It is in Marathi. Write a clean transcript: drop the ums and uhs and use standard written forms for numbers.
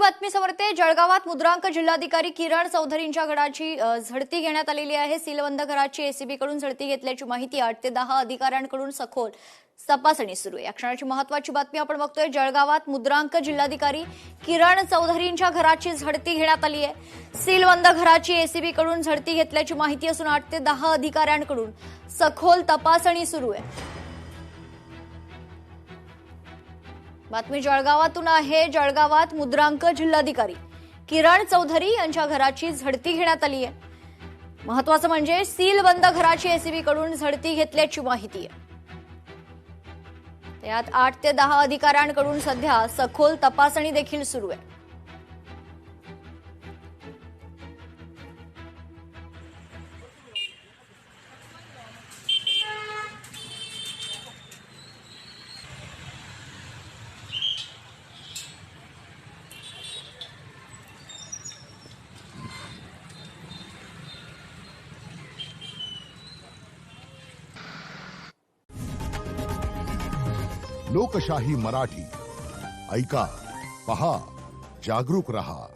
बातमी समोरते जळगावात मुद्रांक जिल्हाधिकारी किरण चौधरींच्या घराची झडती घेण्यात आलेली आहे। सीलबंद घराची एसीबी कडून झडती घेतल्याची माहिती 8 ते 10 अधिकाऱ्यांकडून सखोल तपासणी सुरू आहे। या क्षणाची महत्त्वाची बातमी आपण बघतोय। जळगावात मुद्रांक जिल्हाधिकारी किरण चौधरींच्या घराची झडती घेण्यात आली आहे। सीलबंद घराची एसीबी कडून झडती घेतल्याची माहिती असून 8 ते 10 अधिकाऱ्यांकडून सखोल तपासणी सुरू आहे। बातमी जळगावातून आहे। जळगावात मुद्रांक जिल्हाधिकारी किरण चौधरी यांच्या घराची झडती घेण्यात आली आहे। महत्त्वाचं म्हणजे सीलबंद घराची एसीबी कडून झडती घेतल्याची माहिती आहे। त्यात 8 ते 10 अधिकाऱ्यांकडून सध्या सखोल तपासणी देखील सुरू आहे। लोकशाही मराठी ऐका, पहा, जागरूक रहा।